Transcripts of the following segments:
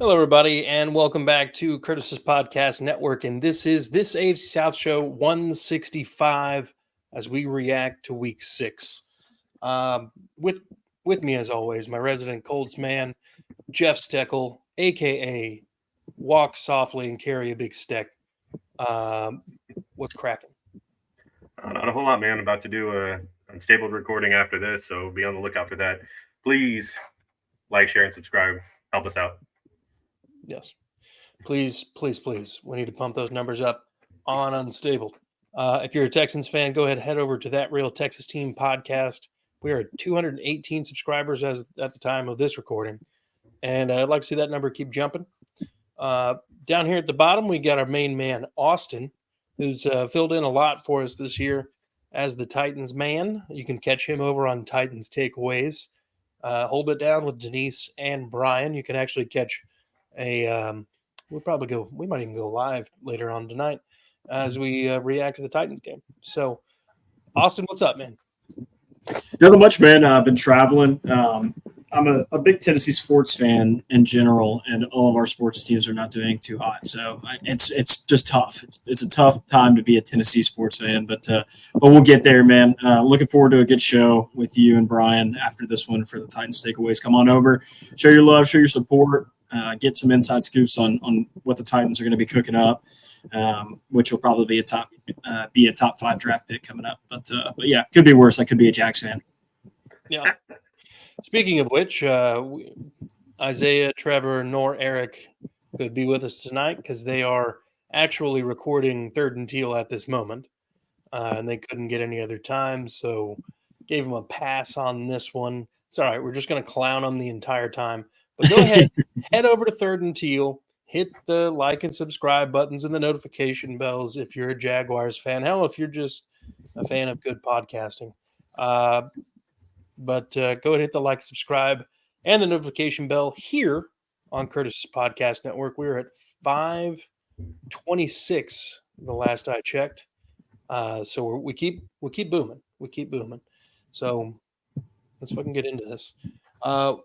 Hello, everybody, and welcome back to Curtis's Podcast Network. And this is This AFC South Show 165 as we react to Week 6. With me, as always, my resident Colts man, Jeff Steckel, a.k.a. Walk Softly and Carry a Big Stick. What's cracking? Not a whole lot, man. About to do a unstable recording after this, so be on the lookout for that. Please like, share, and subscribe. Help us out. Yes. Please. We need to pump those numbers up on Unstable. If you're a Texans fan, go ahead and head over to That Real Texas Team podcast. We are at 218 subscribers at the time of this recording. And I'd like to see that number keep jumping. Down here at the bottom, we got our main man, Austin, who's filled in a lot for us this year as the Titans man. You can catch him over on Titans Takeaways. Hold It Down with Denise and Brian. You can actually catch we might even go live later on tonight as we react to the Titans game. So, Austin, what's up, man? Nothing much, man. I've been traveling. I'm a big Tennessee sports fan in general, and all of our sports teams are not doing too hot. So it's just tough. It's a tough time to be a Tennessee sports fan, but we'll get there, man. Looking forward to a good show with you and Brian after this one for the Titans Takeaways. Come on over, show your love, show your support, get some inside scoops on what the Titans are going to be cooking up, which will probably be a top 5 draft pick coming up. But yeah, could be worse. I could be a Jags fan. Yeah. Speaking of which, Isaiah, Trevor, nor Eric could be with us tonight because they are actually recording Third and Teal at this moment, and they couldn't get any other time, so gave them a pass on this one. It's all right. We're just going to clown them the entire time. But go ahead, head over to Third and Teal, hit the like and subscribe buttons and the notification bells if you're a Jaguars fan. Hell, if you're just a fan of good podcasting. But go ahead and hit the like, subscribe, and the notification bell here on Curtis's Podcast Network. We're at 526 the last I checked. So we keep booming. We keep booming. So let's fucking get into this.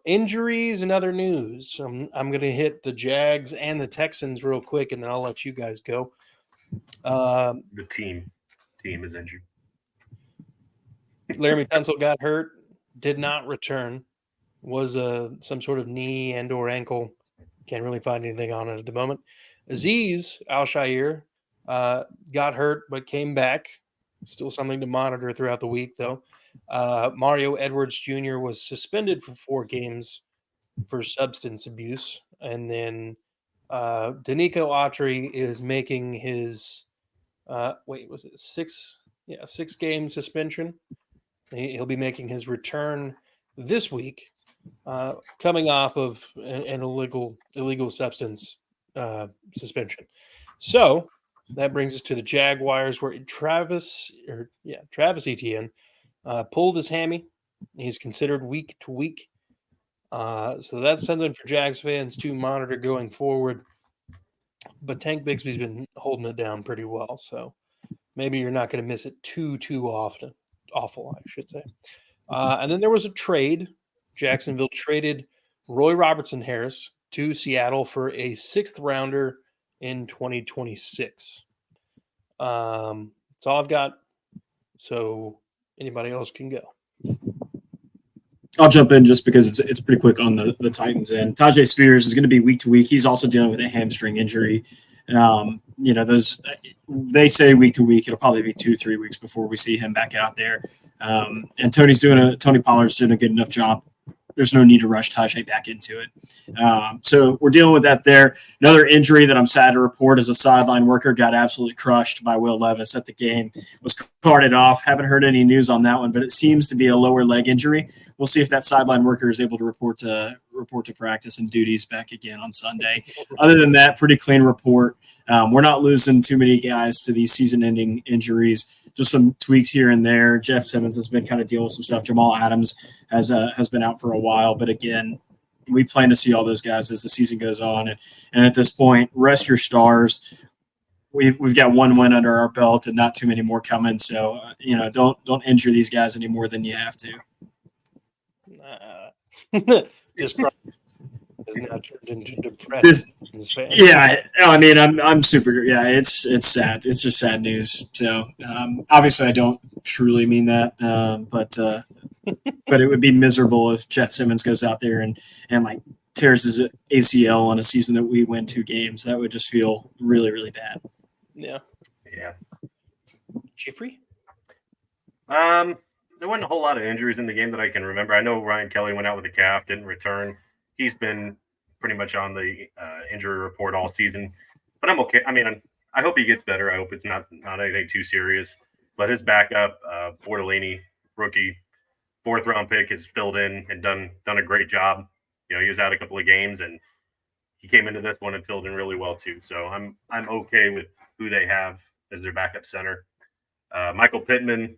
Injuries and other news. I'm going to hit the Jags and the Texans real quick, and then I'll let you guys go. The team is injured. Laramie Tunsil got hurt. Did not return. Was some sort of knee and or ankle. Can't really find anything on it at the moment. Azeez Al-Shaair got hurt but came back. Still something to monitor throughout the week, though. Mario Edwards Jr. was suspended for 4 games for substance abuse. And then Danico Autry is making his was it 6? Yeah, 6-game suspension. He'll be making his return this week, coming off of an illegal substance suspension. So that brings us to the Jaguars, where Travis Etienne pulled his hammy. He's considered week to week. So that's something for Jags fans to monitor going forward. But Tank Bigsby's been holding it down pretty well, so maybe you're not going to miss it too often. Awful, I should say. And then there was a trade. Jacksonville traded Roy Robertson Harris to Seattle for a 6th rounder in 2026. That's all I've got. So anybody else can go. I'll jump in just because it's pretty quick on the Titans end. Tajay Spears is going to be week to week. He's also dealing with a hamstring injury. They say week to week. It'll probably be 2-3 weeks before we see him back out there. And Tony Pollard's doing a good enough job. There's no need to rush Tajay back into it. So we're dealing with that there. Another injury that I'm sad to report is a sideline worker got absolutely crushed by Will Levis at the game. Was carted off. Haven't heard any news on that one, but it seems to be a lower leg injury. We'll see if that sideline worker is able to report to practice and duties back again on Sunday. Other than that, pretty clean report. We're not losing too many guys to these season-ending injuries. Just some tweaks here and there. Jeff Simmons has been kind of dealing with some stuff. Jamal Adams has been out for a while. But, again, we plan to see all those guys as the season goes on. And at this point, rest your stars. We've got 1 win under our belt and not too many more coming. So, don't injure these guys any more than you have to. Just has now turned into depressed fans. Yeah, I mean, I'm super. Yeah, it's sad. It's just sad news. So obviously, I don't truly mean that, but it would be miserable if Jeff Simmons goes out there and like tears his ACL on a season that we win 2 games. That would just feel really, really bad. Yeah. Yeah. Jeffrey? There wasn't a whole lot of injuries in the game that I can remember. I know Ryan Kelly went out with a calf, didn't return. He's been pretty much on the injury report all season, but I'm okay. I mean, I hope he gets better. I hope it's not anything too serious. But his backup, Bortolini, rookie, 4th round pick, has filled in and done a great job. You know, he was out a couple of games, and he came into this one and filled in really well too. So I'm okay with who they have as their backup center. Michael Pittman,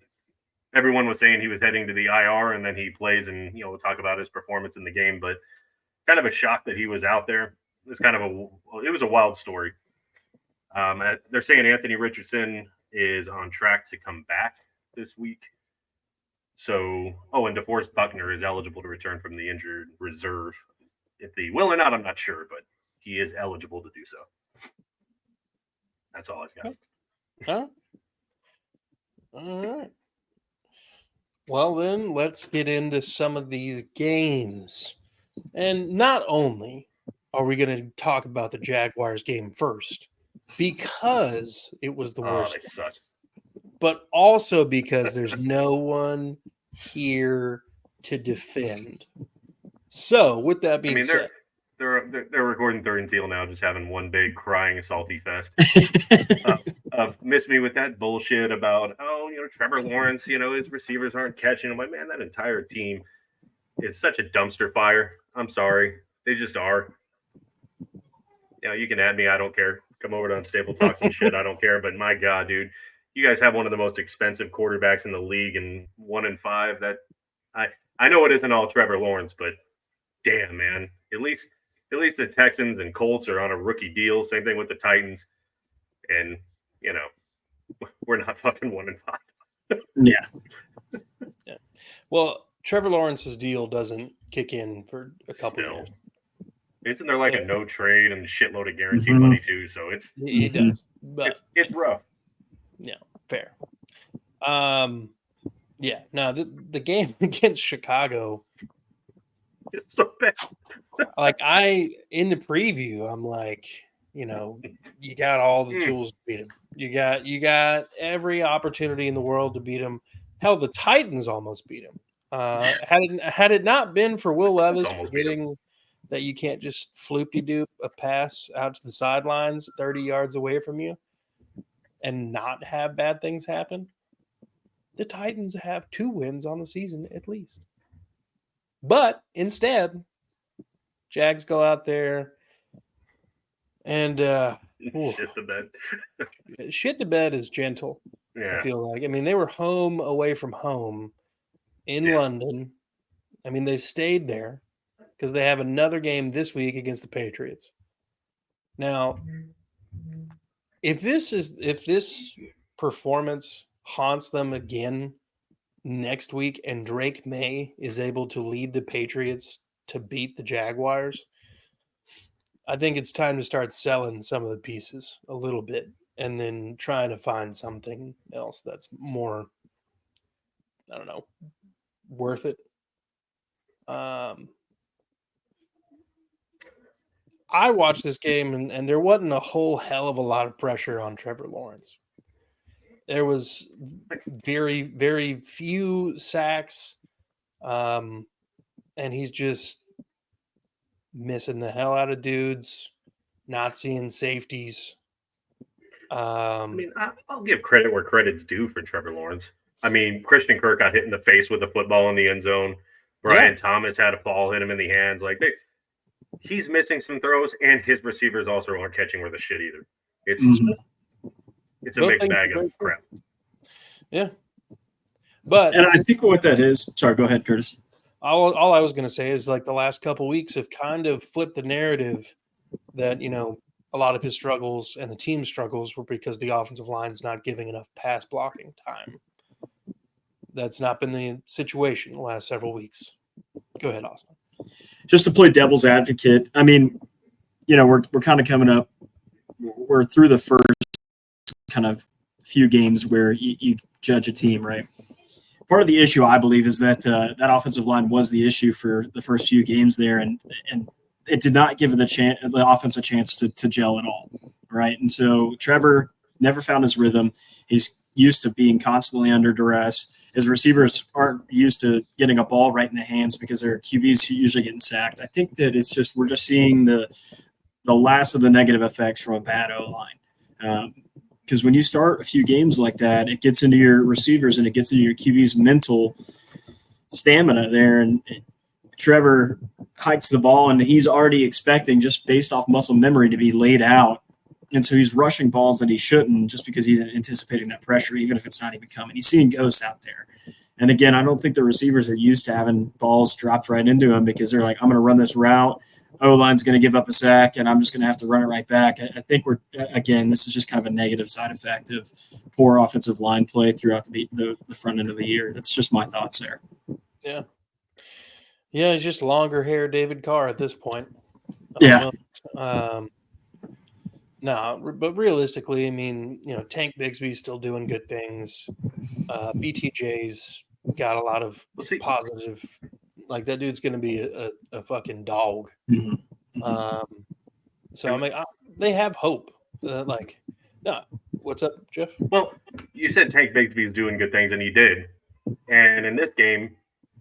everyone was saying he was heading to the IR, and then he plays, and we'll talk about his performance in the game. But kind of a shock that he was out there. It was a wild story. They're saying Anthony Richardson is on track to come back this week. So, and DeForest Buckner is eligible to return from the injured reserve. If he will or not, I'm not sure, but he is eligible to do so. That's all I've got. Huh? All right. Well, then let's get into some of these games. And not only are we going to talk about the Jaguars game first, because it was the worst, they suck. but also because there's no one here to defend. So, with that being said, they're recording 3rd and Teal now, just having one big crying salty fest. Miss me with that bullshit about Trevor Lawrence, his receivers aren't catching. I'm like, man, that entire team is such a dumpster fire. I'm sorry, they just are. You can add me, I don't care. Come over to Unstable, talk some shit, I don't care. But my God, dude, you guys have one of the most expensive quarterbacks in the league, and 1-5. That I know it isn't all Trevor Lawrence, but damn, man, at least the Texans and Colts are on a rookie deal. Same thing with the Titans, and we're not fucking 1-5. Yeah. Well, Trevor Lawrence's deal doesn't kick in for a couple years. Isn't there like a no trade and a shitload of guaranteed money too? So it does, but it's rough. Yeah, fair. Yeah. No, the game against Chicago, it's so bad. like in the preview, I'm like, you got all the tools to beat him. You got every opportunity in the world to beat him. Hell, the Titans almost beat him. Had it not been for Will Levis forgetting that you can't just floopy-doop a pass out to the sidelines 30 yards away from you and not have bad things happen, the Titans have 2 wins on the season at least. But instead, Jags go out there and shit the bed. Shit the bed is gentle. Yeah. I feel like. I mean, they were home away from home in London. I mean, they stayed there because they have another game this week against the Patriots. Now, if this performance haunts them again next week and Drake May is able to lead the Patriots to beat the Jaguars, I think it's time to start selling some of the pieces a little bit and then trying to find something else that's more, I don't know, worth it. I watched this game and there wasn't a whole hell of a lot of pressure on Trevor Lawrence. There was very, very few sacks, and he's just missing the hell out of dudes, not seeing safeties. I mean, I'll give credit where credit's due for Trevor Lawrence. I mean, Christian Kirk got hit in the face with a football in the end zone. Brian Thomas had a ball hit him in the hands. Like, he's missing some throws, and his receivers also aren't catching worth a shit either. It's a mixed bag of crap. Yeah. But and I think what that is, sorry, go ahead, Curtis. All I was going to say is like the last couple of weeks have kind of flipped the narrative that, a lot of his struggles and the team's struggles were because the offensive line's not giving enough pass blocking time. That's not been the situation the last several weeks. Go ahead, Austin. just to play devil's advocate, I mean, we're kind of coming up. We're through the first kind of few games where you judge a team, right? Part of the issue, I believe, is that that offensive line was the issue for the first few games there, and it did not give the offense a chance to gel at all, right? And so Trevor never found his rhythm. He's used to being constantly under duress. His receivers aren't used to getting a ball right in the hands because their QBs usually getting sacked. I think that we're just seeing the last of the negative effects from a bad O-line. Because when you start a few games like that, it gets into your receivers and it gets into your QB's mental stamina there. And Trevor hikes the ball, and he's already expecting, just based off muscle memory, to be laid out. And so he's rushing balls that he shouldn't just because he's anticipating that pressure, even if it's not even coming. He's seeing ghosts out there. And again, I don't think the receivers are used to having balls dropped right into him because they're like, I'm going to run this route. O-line's going to give up a sack, and I'm just going to have to run it right back. I think this is just kind of a negative side effect of poor offensive line play throughout the front end of the year. That's just my thoughts there. Yeah. Yeah, he's just longer hair David Carr at this point. Yeah. No, but realistically, I mean, Tank Bigsby's still doing good things. BTJ's got a lot of positive. Like, that dude's going to be a fucking dog. Mm-hmm. So, I mean, they have hope. What's up, Jeff? Well, you said Tank Bigsby's doing good things, and he did. And in this game,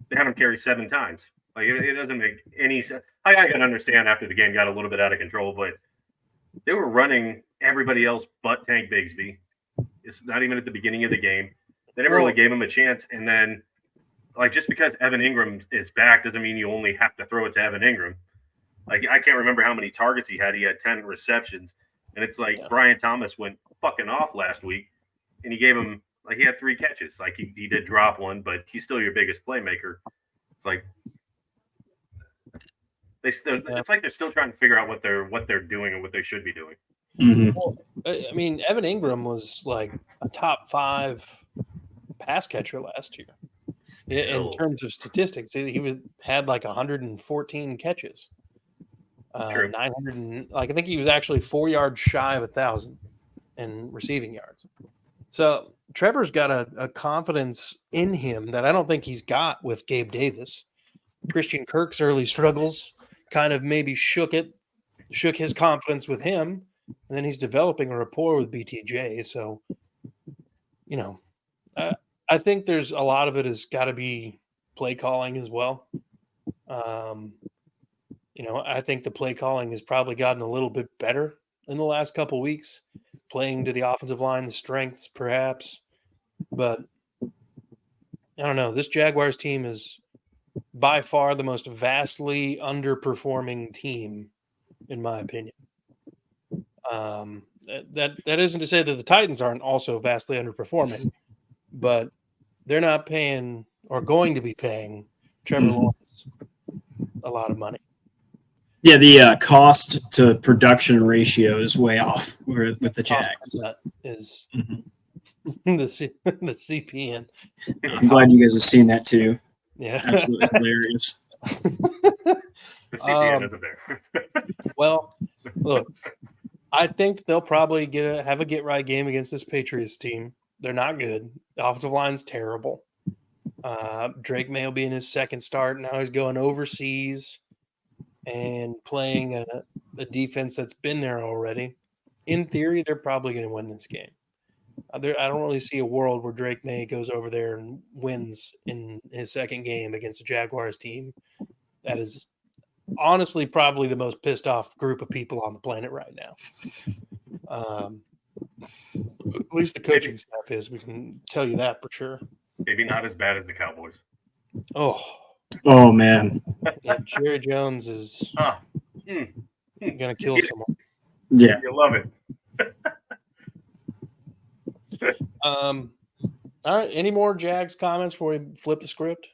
they had him carry 7 times. Like, it doesn't make any sense. I can understand after the game got a little bit out of control, but they were running everybody else but Tank Bigsby. It's not even at the beginning of the game. They never really gave him a chance. And then, like, just because Evan Ingram is back doesn't mean you only have to throw it to Evan Ingram. Like, I can't remember how many targets he had. He had 10 receptions. And it's like Brian Thomas went fucking off last week, and he gave him, like, he had 3 catches. Like, he did drop one, but he's still your biggest playmaker. It's like it's like they're still trying to figure out what they're doing and what they should be doing. Mm-hmm. Well, I mean, Evan Ingram was like a top 5 pass catcher last year. In terms of statistics, he had like 114 catches. 900, I think he was actually 4 yards shy of 1,000 in receiving yards. So Trevor's got a confidence in him that I don't think he's got with Gabe Davis. Christian Kirk's early struggles kind of maybe shook his confidence with him, and then he's developing a rapport with BTJ. So, I think there's a lot of it has got to be play calling as well. I think the play calling has probably gotten a little bit better in the last couple weeks, playing to the offensive line's strengths, perhaps. But I don't know. This Jaguars team is by far the most vastly underperforming team, in my opinion. That isn't to say that the Titans aren't also vastly underperforming, but they're not paying or going to be paying Trevor Lawrence a lot of money. Yeah, the cost to production ratio is way off with the Jags. That is the CPN. I'm glad you guys have seen that too. Yeah, absolutely hilarious. The CPN isn't there. Well, look, I think they'll probably have a get-right game against this Patriots team. They're not good. The offensive line's terrible. Drake May will be in his second start. Now he's going overseas and playing a defense that's been there already. In theory, they're probably going to win this game. I don't really see a world where Drake May goes over there and wins in his second game against the Jaguars team. That is honestly probably the most pissed off group of people on the planet right now. At least the coaching staff is. We can tell you that for sure. Maybe not as bad as the Cowboys. Oh man. Yeah, Jerry Jones is gonna kill someone. Yeah, you love it. All right. Any more Jags comments before we flip the script?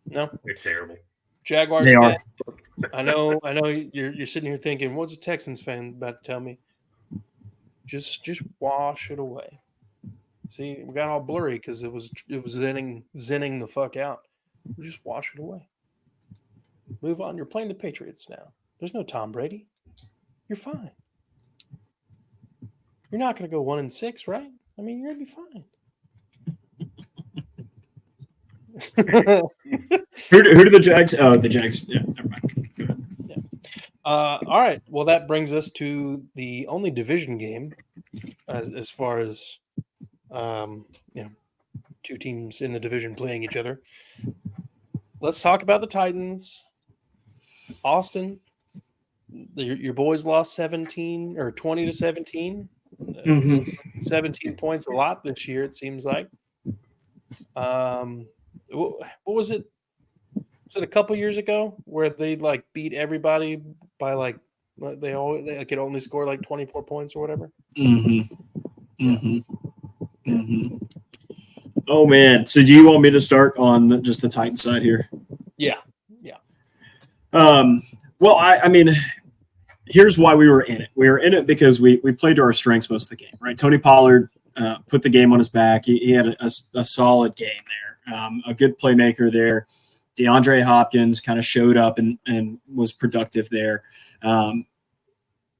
No, they're terrible. Jaguars. They are. I know. You're sitting here thinking, "What's a Texans fan about to tell me?" Just wash it away. See, we got all blurry because it was zenning the fuck out. Just wash it away. Move on. You're playing the Patriots now. There's no Tom Brady. You're fine. You're not going to go 1-6, right? I mean, you're going to be fine. Who do the Jags? Oh, the Jags. Yeah, never mind. Go ahead. Yeah. All right. Well, that brings us to the only division game as far as two teams in the division playing each other. Let's talk about the Titans. Austin, your boys lost 17 or 20-17. 17 points a lot this year, it seems like. What was it? Was it a couple years ago where they like beat everybody by like they could only score like 24 points or whatever? Oh man! So do you want me to start on just the Titan side here? Yeah. Well, I mean, here's why we were in it. We were in it because we played to our strengths most of the game, right? Tony Pollard put the game on his back. He had a solid game there, a good playmaker there. DeAndre Hopkins kind of showed up and was productive there. And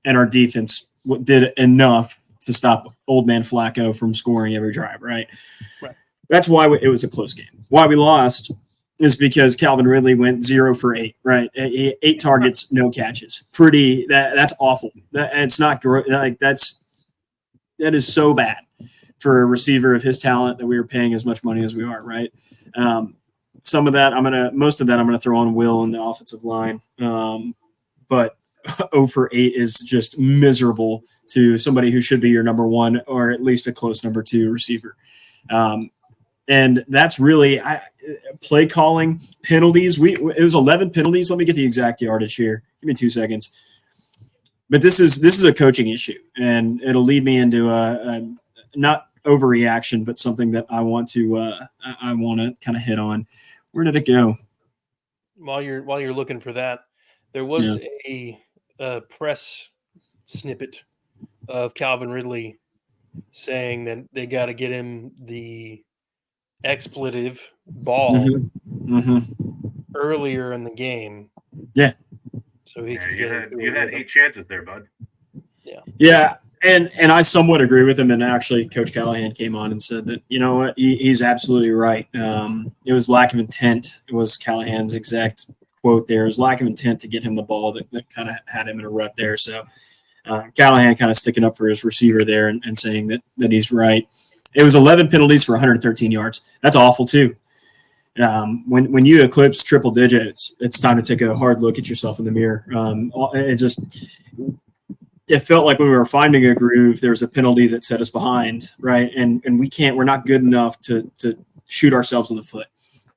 our defense did enough to stop old man Flacco from scoring every drive, right? That's why it was a close game. Why we lost is because Calvin Ridley went 0 for 8, right? 8 targets, no catches. That's awful. It's not great. Like that is so bad for a receiver of his talent that we were paying as much money as we are, right? Some of that most of that I'm gonna throw on Will in the offensive line. But 0 for 8 is just miserable to somebody who should be your number 1 or at least a close number 2 receiver. And that's really play calling, penalties. It was 11 penalties. Let me get the exact yardage here. Give me 2 seconds. But this is a coaching issue, and it'll lead me into a not overreaction, but something that I want to kind of hit on. Where did it go? While you're looking for that, there was a press snippet of Calvin Ridley saying that they got to get him the expletive ball earlier in the game. Yeah. So he could you had 8 chances there, bud. Yeah. And I somewhat agree with him. And actually, Coach Callahan came on and said that, you know what, he's absolutely right. It was lack of intent. It was Callahan's exact quote there. It was lack of intent to get him the ball that kind of had him in a rut there. So Callahan kind of sticking up for his receiver there and saying that he's right. It was 11 penalties for 113 yards. That's awful too. When you eclipse triple digits, it's time to take a hard look at yourself in the mirror. It felt like when we were finding a groove, there's a penalty that set us behind, right? And we're not good enough to shoot ourselves in the foot.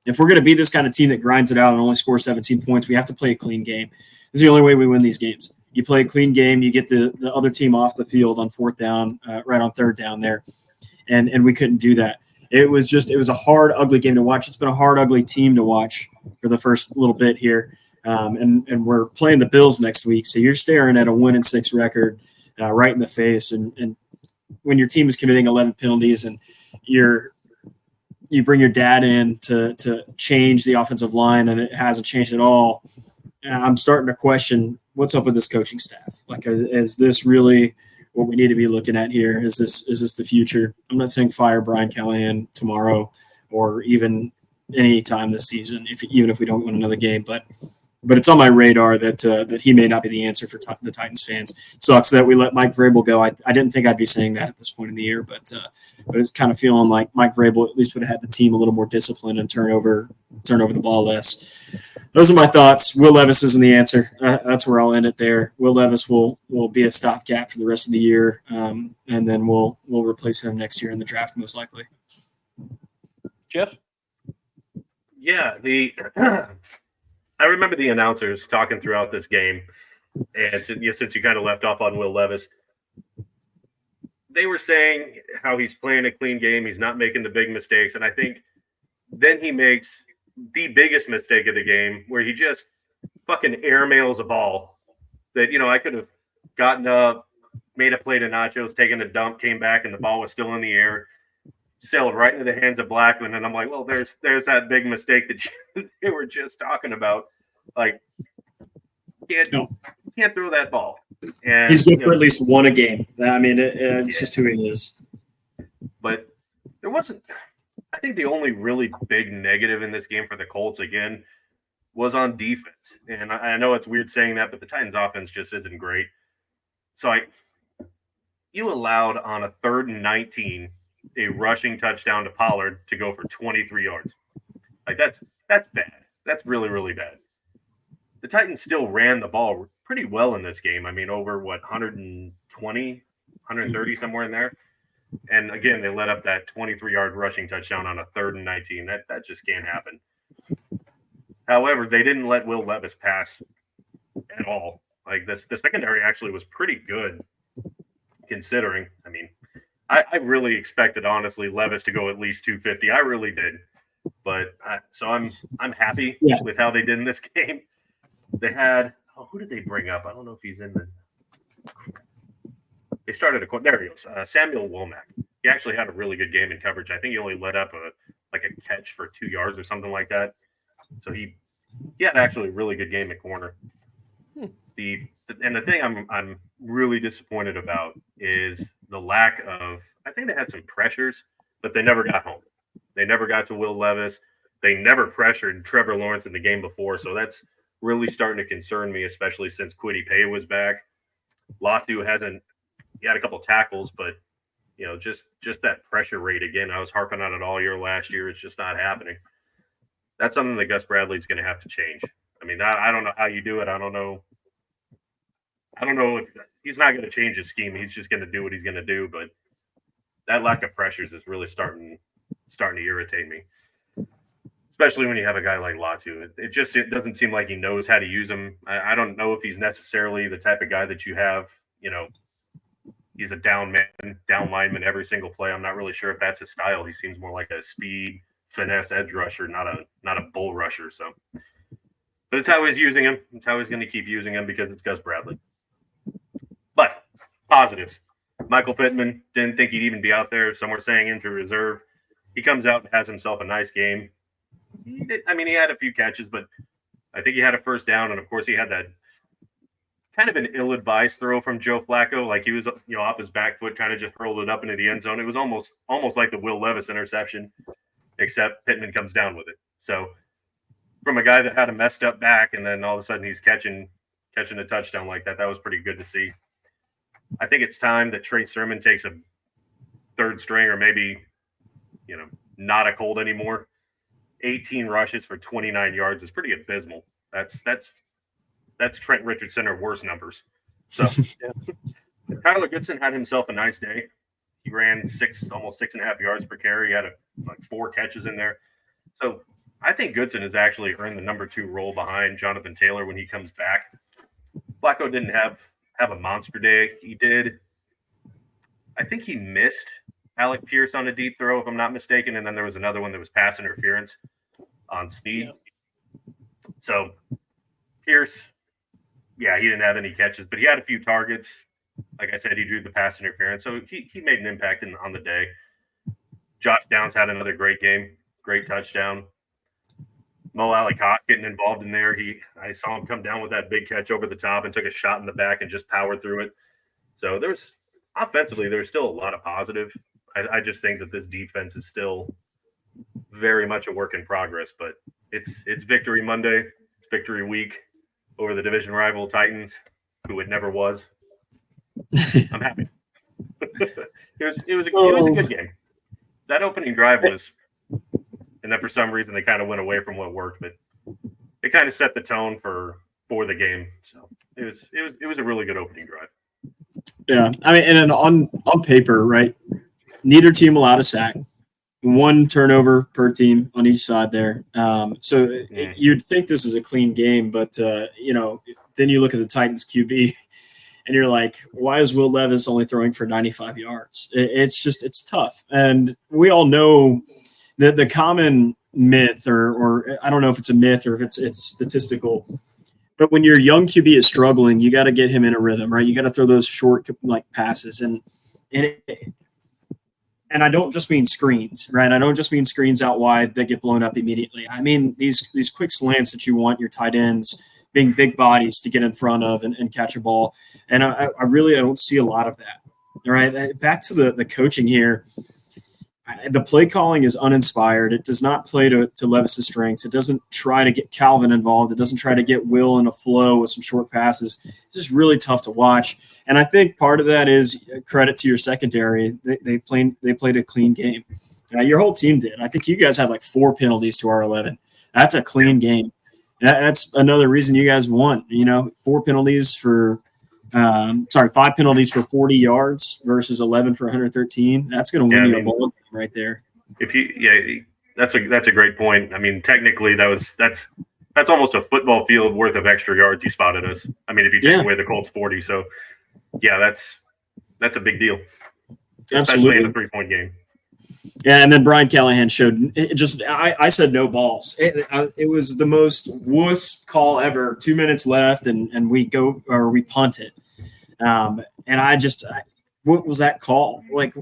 If we're going to be this kind of team that grinds it out and only scores 17 points, we have to play a clean game. This is the only way we win these games. You play a clean game, you get the other team off the field on 4th down, right on 3rd down there. And we couldn't do that. It was a hard, ugly game to watch. It's been a hard, ugly team to watch for the first little bit here. And we're playing the Bills next week. So you're staring at a 1-6 record right in the face. And when your team is committing 11 penalties and you bring your dad in to change the offensive line and it hasn't changed at all, I'm starting to question what's up with this coaching staff. Like, is this really what we need to be looking at here? Is this the future? I'm not saying fire Brian Callahan tomorrow or even any time this season, even if we don't win another game, but it's on my radar that he may not be the answer for the Titans fans. It sucks that we let Mike Vrabel go. I didn't think I'd be saying that at this point in the year, but it's kind of feeling like Mike Vrabel at least would have had the team a little more disciplined and turn over the ball less. Those are my thoughts. Will Levis isn't the answer. That's where I'll end it there. Will Levis will be a stopgap for the rest of the year, and then we'll replace him next year in the draft most likely. Jeff? Yeah, I remember the announcers talking throughout this game, and since you kind of left off on Will Levis, they were saying how he's playing a clean game, he's not making the big mistakes, and I think then he makes the biggest mistake of the game where he just fucking airmails a ball that, I could have gotten up, made a play to Nachos, taken a dump, came back, and the ball was still in the air. sailed right into the hands of Blackman, and I'm like, well, there's that big mistake that they were just talking about. Like, can't throw that ball. And he's good for at least one a game. I mean, it's just who he is. But there wasn't. I think the only really big negative in this game for the Colts again was on defense. And I know it's weird saying that, but the Titans' offense just isn't great. So you allowed on a 3rd and 19 a rushing touchdown to Pollard to go for 23 yards. Like that's bad. That's really, really bad. The Titans still ran the ball pretty well in this game. I mean, over 120, 130, somewhere in there. And again, they let up that 23-yard rushing touchdown on a 3rd and 19. That just can't happen. However, they didn't let Will Levis pass at all. Like the secondary actually was pretty good, considering. I mean, I really expected, honestly, Levis to go at least 250. I really did. But so I'm happy with how they did in this game. They had who did they bring up? I don't know if he's in the. They started there he goes. Samuel Womack. He actually had a really good game in coverage. I think he only let up a catch for 2 yards or something like that. So he had actually a really good game at corner. The thing I'm really disappointed about is the lack of. I think they had some pressures, but they never got home. They never got to Will Levis. They never pressured Trevor Lawrence in the game before, so that's really starting to concern me, especially since Kwity Paye was back. Latu hasn't. He had a couple tackles, but just that pressure rate again. I was harping on it all year last year. It's just not happening. That's something that Gus Bradley's going to have to change. I mean, I don't know how you do it. I don't know if he's not going to change his scheme. He's just going to do what he's going to do. But that lack of pressures is really starting to irritate me, especially when you have a guy like Latu. It doesn't seem like he knows how to use him. I don't know if he's necessarily the type of guy that you have. He's a down lineman every single play. I'm not really sure if that's his style. He seems more like a speed, finesse edge rusher, not a bull rusher. So, but it's how he's using him. It's how he's going to keep using him because it's Gus Bradley. But positives. Michael Pittman didn't think he'd even be out there. Some were saying injury reserve. He comes out and has himself a nice game. He had a few catches, but I think he had a first down, and of course he had that kind of an ill-advised throw from Joe Flacco. Like he was, off his back foot, kind of just hurled it up into the end zone. It was almost like the Will Levis interception, except Pittman comes down with it. So from a guy that had a messed up back, and then all of a sudden he's catching a touchdown like that, that was pretty good to see. I think it's time that Trey Sermon takes a third string, or maybe, not a Colt anymore. 18 rushes for 29 yards is pretty abysmal. That's Trent Richardson or worse numbers. So Tyler Goodson had himself a nice day. He ran almost 6.5 yards per carry. He had 4 catches in there. So I think Goodson has actually earned the number 2 role behind Jonathan Taylor when he comes back. Flacco didn't have a monster day. He did. I think he missed Alec Pierce on a deep throw, if I'm not mistaken. And then there was another one that was pass interference on Snead. Yep. So Pierce, he didn't have any catches, but he had a few targets. Like I said, he drew the pass interference. So he made an impact on the day. Josh Downs had another great game, great touchdown. Mo Alley-Cox getting involved in there. I saw him come down with that big catch over the top and took a shot in the back and just powered through it. So offensively, there's still a lot of positive. I just think that this defense is still very much a work in progress, but it's Victory Monday. It's Victory Week over the division rival Titans, who it never was. I'm happy. It was a good game. That opening drive was, and then for some reason they kind of went away from what worked, but it kind of set the tone for the game. So it was a really good opening drive. Yeah, and on paper, right? Neither team allowed a sack. 1 turnover per team on each side there. You'd think this is a clean game, but then you look at the Titans QB and you're like, why is Will Levis only throwing for 95 yards? It's tough. And we all know that the common myth, or I don't know if it's a myth or if it's statistical, but when your young QB is struggling, you got to get him in a rhythm, right? You got to throw those short passes. And and I don't just mean screens, right? I don't just mean screens out wide that get blown up immediately. I mean these quick slants that you want your tight ends being big bodies to get in front of and catch a ball. And I really don't see a lot of that. All right, back to the coaching here. The play calling is uninspired. It does not play to Levis's strengths. It doesn't try to get Calvin involved. It doesn't try to get Will in a flow with some short passes. It's just really tough to watch. And I think part of that is credit to your secondary. They played a clean game. Your whole team did. I think you guys had like 4 penalties to our 11. That's a clean game. That's another reason you guys won. 4 penalties for 5 penalties for 40 yards versus 11 for 113. That's going to win you a ball game right there. That's a great point. I mean, technically, that's almost a football field worth of extra yards you spotted us. I mean, if you take away the Colts 40, so that's a big deal, especially in a 3-point game. Yeah, and then Brian Callahan showed I said no balls. It was the most wuss call ever. 2 minutes left, and we punt it. And what was that call? Like,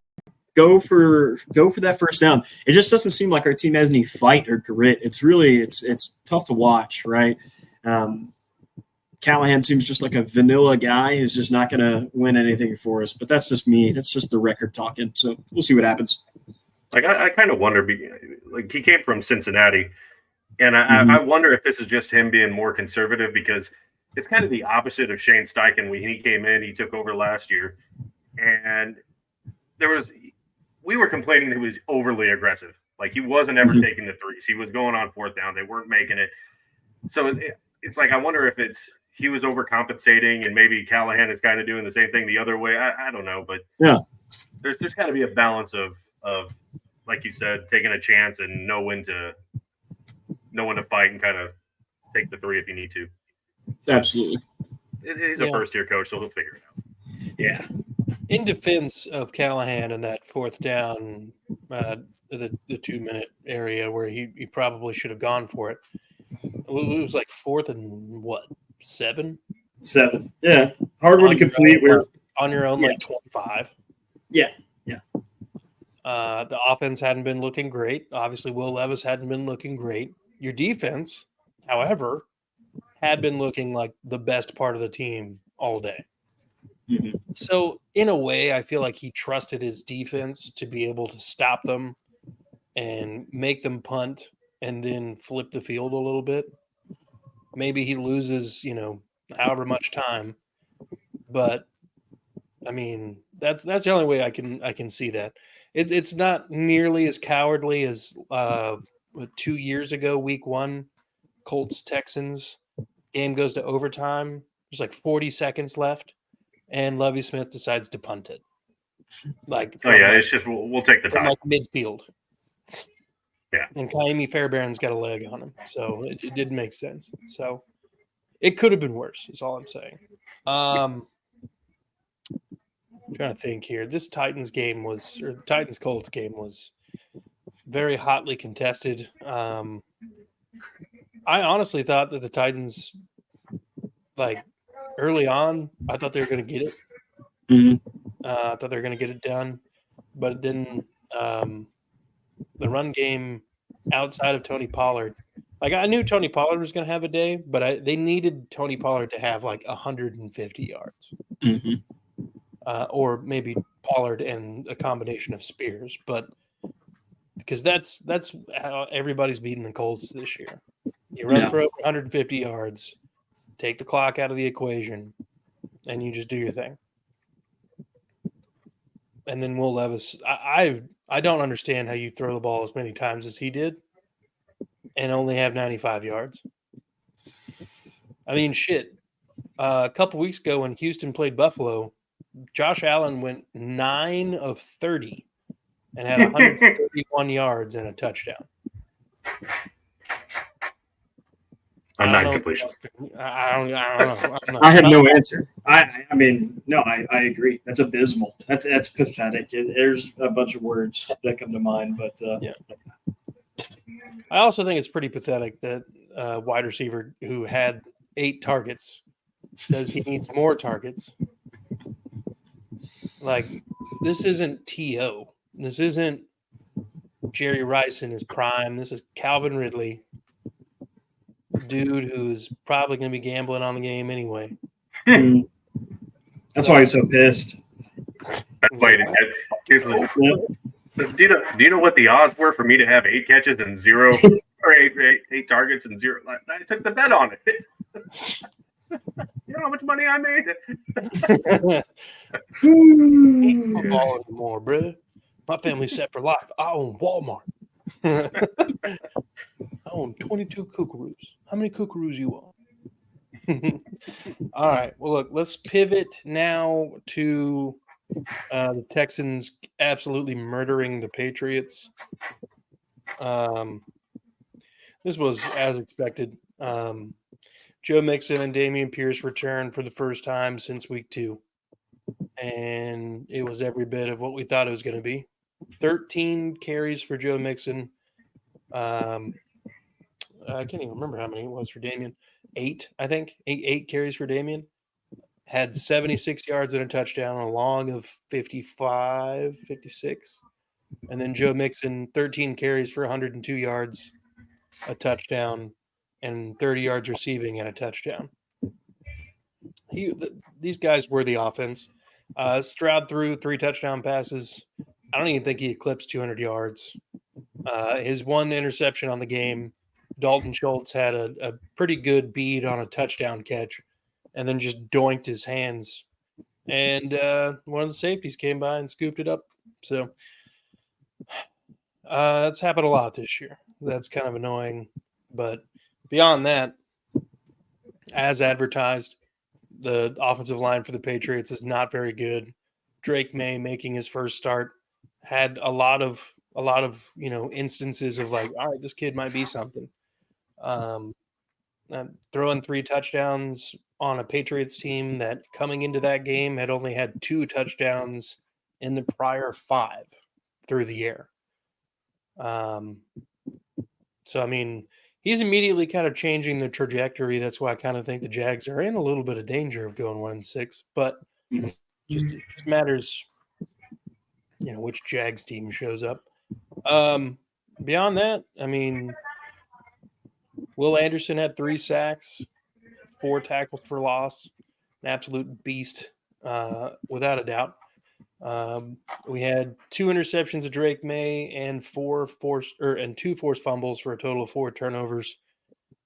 go for that first down. It just doesn't seem like our team has any fight or grit. It's really it's tough to watch, right? Callahan seems just like a vanilla guy who's just not going to win anything for us. But that's just me. That's just the record talking. So we'll see what happens. Like, I kind of wonder, like, he came from Cincinnati, and I wonder if this is just him being more conservative, because it's kind of the opposite of Shane Steichen. When he came in, he took over last year, and we were complaining that he was overly aggressive. Like, he wasn't ever taking the threes. He was going on 4th down. They weren't making it. So it's like, I wonder if he was overcompensating, and maybe Callahan is kind of doing the same thing the other way. I don't know, but there's just got to be a balance of, like you said, taking a chance and know when to fight and kind of take the 3 if you need to. Absolutely. He's a first-year coach, so he'll figure it out. Yeah. In defense of Callahan in that 4th down, the 2-minute area where he probably should have gone for it. It was like 4th and 7? 7. Yeah. Hard one to complete. We're on your own, like 25. Yeah. The offense hadn't been looking great. Obviously, Will Levis hadn't been looking great. Your defense, however, had been looking like the best part of the team all day. Mm-hmm. So, in a way, I feel like he trusted his defense to be able to stop them and make them punt and then flip the field a little bit. Maybe he loses, however much time. But, I mean, that's the only way I can see that. It's not nearly as cowardly as 2 years ago, week 1, Colts Texans. Game goes to overtime. There's like 40 seconds left, and Lovie Smith decides to punt it. It's just we'll take the time. Like midfield. Yeah. And Kaimi Fairbairn's got a leg on him, so it didn't make sense. So it could have been worse, is all I'm saying. I'm trying to think here. This Titans Colts game was very hotly contested. I honestly thought that the Titans, like, early on, I thought they were going to get it. I thought they were going to get it done. But then the run game outside of Tony Pollard, like, I knew Tony Pollard was going to have a day, but they needed Tony Pollard to have like 150 yards. Or maybe Pollard and a combination of Spears, but because that's how everybody's beating the Colts this year. You run for over 150 yards, take the clock out of the equation, and you just do your thing. And then Will Levis, I don't understand how you throw the ball as many times as he did and only have 95 yards. I mean, shit. A couple weeks ago when Houston played Buffalo, Josh Allen went 9 of 30 and had 131 yards and a touchdown. On 9 completions. I don't know. I have no answer. I mean, no, I agree. That's abysmal. That's pathetic. There's a bunch of words that come to mind, but yeah. I also think it's pretty pathetic that wide receiver who had 8 targets says he needs more targets. Like, this isn't T.O. This isn't Jerry Rice in his prime. This is Calvin Ridley, dude who's probably going to be gambling on the game anyway. That's why he's so pissed. That's why he didn't get. Here's the- Do you know what the odds were for me to have 8 catches and 0 or eight targets and 0? I took the bet on it. You know how much money I made? Ain't football anymore, bro. My family's set for life. I own Walmart. I own 22 kookaroos. How many kookaroos you own? All right. Well, look, let's pivot now to the Texans absolutely murdering the Patriots. This was as expected. Joe Mixon and Dameon Pierce returned for the first time since week 2. And it was every bit of what we thought it was going to be. 13 carries for Joe Mixon. I can't even remember how many it was for Dameon. 8, I think. 8 carries for Dameon. Had 76 yards and a touchdown, a long of 55, 56. And then Joe Mixon, 13 carries for 102 yards, a touchdown, and 30 yards receiving and a touchdown. These guys were the offense. Stroud threw 3 touchdown passes. I don't even think he eclipsed 200 yards. His one interception on the game, Dalton Schultz had a pretty good bead on a touchdown catch and then just doinked his hands. And one of the safeties came by and scooped it up. So that's happened a lot this year. That's kind of annoying. But beyond that, as advertised, the offensive line for the Patriots is not very good. Drake May making his first start had a lot of instances of like, all right, this kid might be something. Throwing 3 touchdowns on a Patriots team that coming into that game had only had 2 touchdowns in the prior 5 through the air. So, I mean, he's immediately kind of changing the trajectory. That's why I kind of think the Jags are in a little bit of danger of going 1-6, but it just matters, which Jags team shows up. Beyond that, I mean, Will Anderson had 3 sacks, 4 tackles for loss, an absolute beast, without a doubt. We had 2 interceptions of Drake May and 2 forced fumbles for a total of 4 turnovers.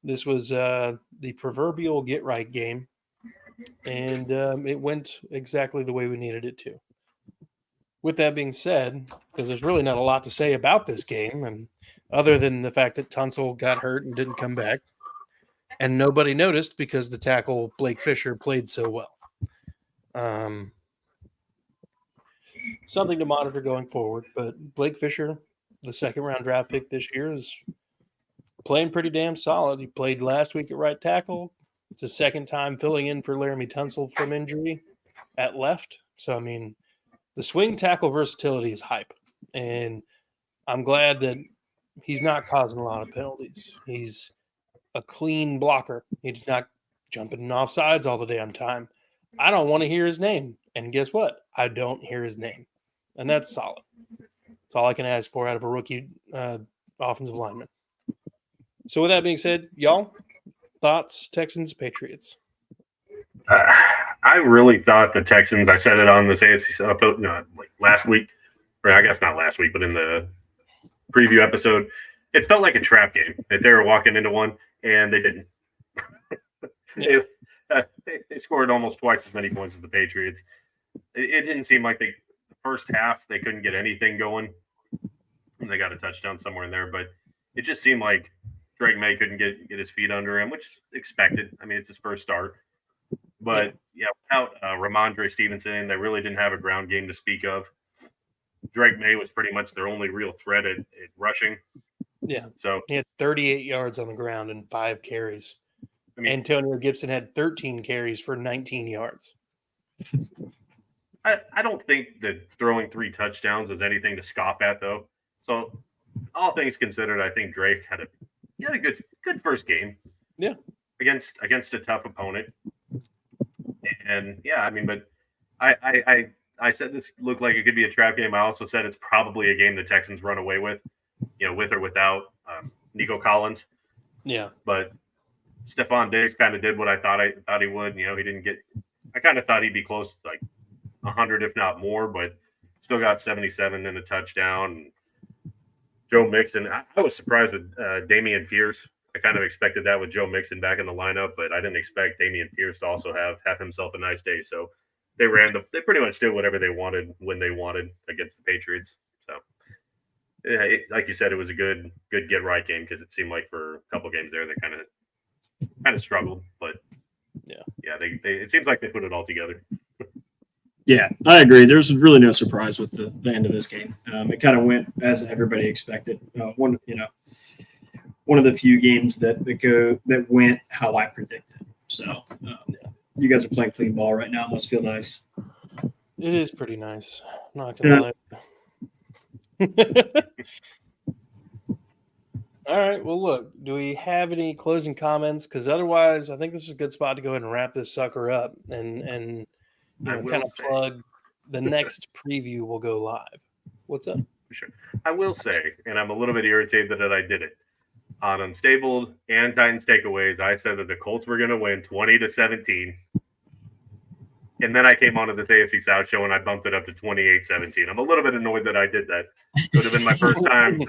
This was the proverbial get right game, and it went exactly the way we needed it to. With that being said, because there's really not a lot to say about this game, and other than the fact that Tunsil got hurt and didn't come back, and nobody noticed because the tackle Blake Fisher played so well. Something to monitor going forward, but Blake Fisher, the 2nd-round draft pick this year, is playing pretty damn solid. He played last week at right tackle. It's his 2nd time filling in for Laramie Tunsil from injury at left. So, I mean, the swing tackle versatility is hype. And I'm glad that he's not causing a lot of penalties. He's a clean blocker. He's not jumping off sides all the damn time. I don't want to hear his name. And guess what? I don't hear his name. And that's solid. That's all I can ask for out of a rookie offensive lineman. So with that being said, y'all, thoughts, Texans, Patriots? I really thought the Texans, I said it on this AFC South, like last week, or I guess not last week, but in the preview episode, it felt like a trap game, that they were walking into one, and they didn't. They scored almost twice as many points as the Patriots. It didn't seem like the first half they couldn't get anything going, and they got a touchdown somewhere in there, but it just seemed like Drake May couldn't get his feet under him, which is expected. I mean, it's his first start. But, without Ramondre Stevenson, they really didn't have a ground game to speak of. Drake May was pretty much their only real threat at rushing. Yeah. So he had 38 yards on the ground and 5 carries. I mean, Antonio Gibson had 13 carries for 19 yards. I don't think that throwing 3 touchdowns is anything to scoff at, though. So all things considered, I think Drake had a good first game. Yeah. Against a tough opponent. And I mean, but I I said this looked like it could be a trap game. I also said it's probably a game the Texans run away with, with or without Nico Collins. Yeah. But Stephon Diggs kind of did what I thought he would. He didn't get. I kind of thought he'd be close to like 100, if not more, but still got 77 and a touchdown. Joe Mixon. I was surprised with Dameon Pierce. I kind of expected that with Joe Mixon back in the lineup, but I didn't expect Dameon Pierce to also have himself a nice day. So they pretty much did whatever they wanted when they wanted against the Patriots. So yeah, like you said, it was a good get right game because it seemed like for a couple games there they kind of struggled, but yeah, it seems like they put it all together. Yeah, I agree. There's really no surprise with the end of this game. It kind of went as everybody expected. One of the few games that went how I predicted. So you guys are playing clean ball right now. It must feel nice. It is pretty nice. I'm not gonna lie. All right. Well, look, do we have any closing comments? Because otherwise, I think this is a good spot to go ahead and wrap this sucker up and kind of plug the next preview will go live. What's up? Sure. I will say, and I'm a little bit irritated that I did it. On Unstable and Titans Takeaways, I said that the Colts were going to win 20-17. And then I came onto this AFC South show and I bumped it up to 28-17. I'm a little bit annoyed that I did that. It would have been my first time.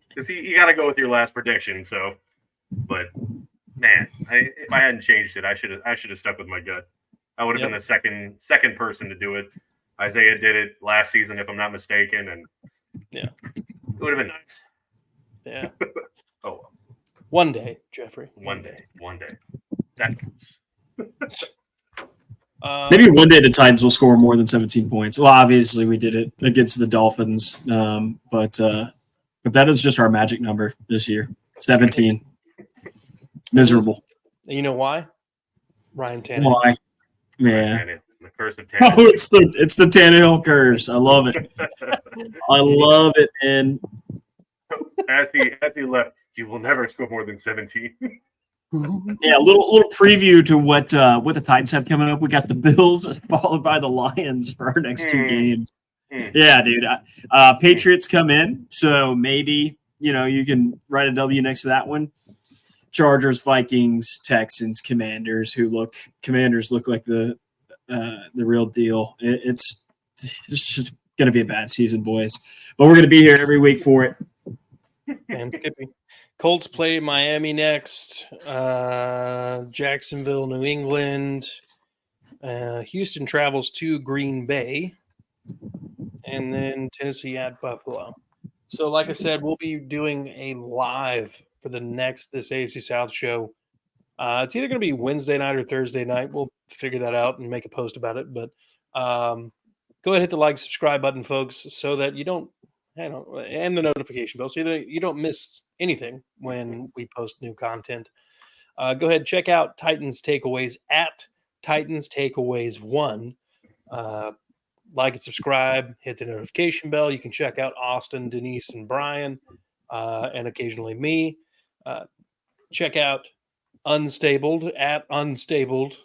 Because you got to go with your last prediction. So, but man, if I hadn't changed it, I should have stuck with my gut. I would have been the second person to do it. Isaiah did it last season, if I'm not mistaken, and it would have been nice. Yeah. Oh well. One day, Jeffrey. One day. That comes. Maybe one day the Titans will score more than 17 points. Well, obviously we did it against the Dolphins, but that is just our magic number this year. 17. Miserable. You know why? Ryan Tannehill. Why? Yeah. The curse of Tannehill. Oh, it's the Tannehill curse. I love it. I love it, man. As he left, you will never score more than 17. Yeah, a little preview to what the Titans have coming up. We got the Bills followed by the Lions for our next two games. Yeah, dude. Patriots come in, so maybe you can write a W next to that one. Chargers, Vikings, Texans, Commanders look like the real deal. It's just going to be a bad season, boys. But we're going to be here every week for it. And Skippy. Colts play Miami next. Jacksonville, New England. Houston travels to Green Bay. And then Tennessee at Buffalo. So, like I said, we'll be doing a live for this AFC South show. It's either going to be Wednesday night or Thursday night. We'll figure that out and make a post about it. But go ahead and hit the like, subscribe button, folks, so that you don't, and the notification bell, so you don't miss anything when we post new content. Go ahead and check out Titans Takeaways at Titans Takeaways 1. Like and subscribe, hit the notification bell. You can check out Austin, Denise, and Brian, and occasionally me. Check out Unstabled at Unstabled.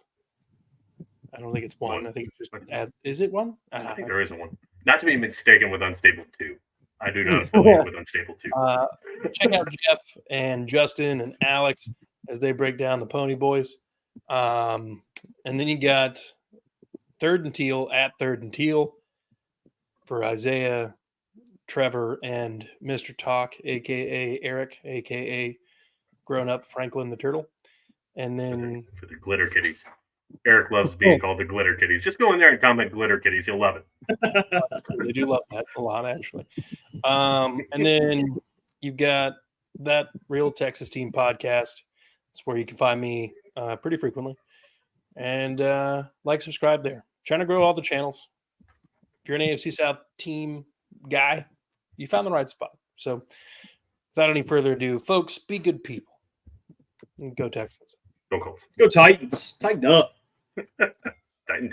I don't think it's one. I think it's just is it one? I think there is a one. Not to be mistaken with Unstable 2. I do not affiliate with Unstable 2. Check out Jeff and Justin and Alex as they break down the Pony Boys. And then you got Third and Teal at Third and Teal for Isaiah, Trevor, and Mr. Talk, a.k.a. Eric, a.k.a. Grown Up Franklin the Turtle. And then for the Glitter Kitties. Eric loves being called the Glitter Kitties. Just go in there and comment Glitter Kitties. You'll love it. They do love that a lot, actually. And then you've got that Real Texas Team podcast. It's where you can find me pretty frequently. And subscribe there. Trying to grow all the channels. If you're an AFC South team guy, you found the right spot. So without any further ado, folks, be good people. And go Texans. Go Colts. Go Titans. Tighten up. Tighten